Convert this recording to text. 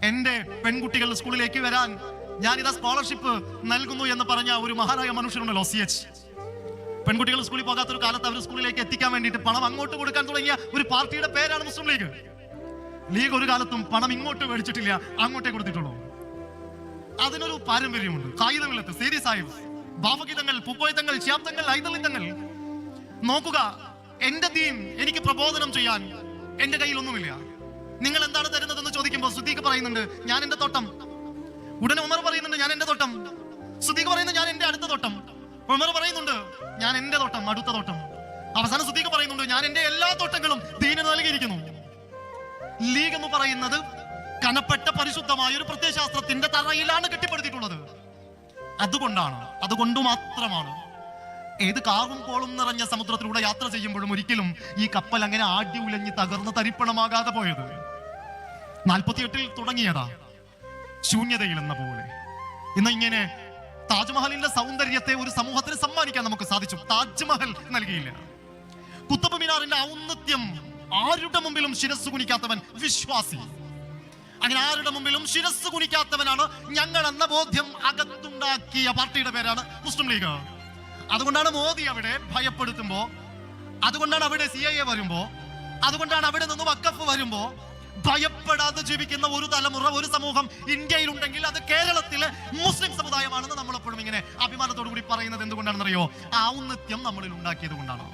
എന്റെ പെൺകുട്ടികൾ സ്കൂളിലേക്ക് വരാൻ ഞാനിതാ സ്കോളർഷിപ്പ് നൽകുന്നു എന്ന് പറഞ്ഞ ഒരു മഹാനായ മനുഷ്യനുണ്ടല്ലോ, CH. പെൺകുട്ടികൾ സ്കൂളിൽ പോകാത്തൊരു കാലത്ത് അവർ സ്കൂളിലേക്ക് എത്തിക്കാൻ വേണ്ടിയിട്ട് പണം അങ്ങോട്ട് കൊടുക്കാൻ തുടങ്ങിയ ഒരു പാർട്ടിയുടെ പേരാണ് മുസ്ലിം ലീഗ്. ലീഗ് ഒരു കാലത്തും പണം ഇങ്ങോട്ട് മേടിച്ചിട്ടില്ല, അങ്ങോട്ടേ കൊടുത്തിട്ടുള്ളൂ. അതിനൊരു പാരമ്പര്യമുണ്ട്. കായികങ്ങളെത്ത് സേരി സാഹിബ്, ഭാവഗീതങ്ങൾ, പുപ്പോയതങ്ങൾ, ശാബ്ദങ്ങൾ, ഐതളിതങ്ങൾ. നോക്കുക, എന്റെ ദീൻ എനിക്ക് പ്രബോധനം ചെയ്യാൻ എന്റെ കയ്യിൽ ഒന്നുമില്ല. നിങ്ങൾ എന്താണ് തരുന്നതെന്ന് ചോദിക്കുമ്പോൾ സുദ്ദീഖ് പറയുന്നുണ്ട് ഞാൻ എന്റെ തോട്ടം. ഉടനെ ഉമർ പറയുന്നുണ്ട് ഞാൻ എന്റെ തോട്ടം. സുദ്ദീഖ് പറയുന്നത് ഞാൻ എന്റെ അടുത്ത തോട്ടം. ഉമർ പറയുന്നുണ്ട് ഞാൻ എന്റെ തോട്ടം, അടുത്ത തോട്ടം. അവസാനം സുദ്ദീഖ് പറയുന്നുണ്ട് ഞാൻ എന്റെ എല്ലാ തോട്ടങ്ങളും ദീനിന് നൽകിയിരിക്കുന്നു. ലീഗ് എന്ന് പറയുന്നത് കനപ്പെട്ട പരിശുദ്ധമായ ഒരു പ്രത്യയശാസ്ത്രത്തിന്റെ തറയിലാണ് കെട്ടിപ്പടുത്തിട്ടുള്ളത്. അതുകൊണ്ട് മാത്രമാണ് ഏത് കാവും കോളും നിറഞ്ഞ സമുദ്രത്തിലൂടെ യാത്ര ചെയ്യുമ്പോഴും ഒരിക്കലും ഈ കപ്പൽ അങ്ങനെ ആടി ഉലഞ്ഞ് തകർന്ന് തരിപ്പണമാകാതെ പോയത്. 48 തുടങ്ങിയതാ ശൂന്യതയിൽ എന്ന പോലെ. ഇന്ന് ഇങ്ങനെ താജ്മഹലിന്റെ സൗന്ദര്യത്തെ ഒരു സമൂഹത്തിന് സമ്മാനിക്കാൻ നമുക്ക് സാധിച്ചു. താജ്മഹൽ നൽകിയില്ല. കുത്തബ് മിനാറിന്റെ ഔന്നത്യം ആരുടെ മുമ്പിലും ശിരസ് കുനിക്കാത്തവൻ വിശ്വാസി. അങ്ങനെ ആരുടെ മുമ്പിലും ശിരസ് കുനിക്കാത്തവനാണ് ഞങ്ങൾ എന്ന ബോധ്യം അകത്തുണ്ടാക്കിയ പാർട്ടിയുടെ പേരാണ് മുസ്ലിം ലീഗ്. അതുകൊണ്ടാണ് മോദി അവിടെ ഭയപ്പെടുത്തുമ്പോ, അതുകൊണ്ടാണ് അവിടെ CIA വരുമ്പോ, അതുകൊണ്ടാണ് അവിടെ നിന്ന് വഖഫ് വരുമ്പോ ഭയപ്പെടാതെ ജീവിക്കുന്ന ഒരു തലമുറ, ഒരു സമൂഹം ഇന്ത്യയിൽ ഉണ്ടെങ്കിൽ അത് കേരളത്തിലെ മുസ്ലിം സമുദായമാണെന്ന് നമ്മളെപ്പോഴും ഇങ്ങനെ അഭിമാനത്തോടു കൂടി പറയുന്നത് എന്തുകൊണ്ടാണെന്നറിയോ? ഔന്നത്യം നമ്മളിൽ ഉണ്ടാക്കിയത് കൊണ്ടാണ്.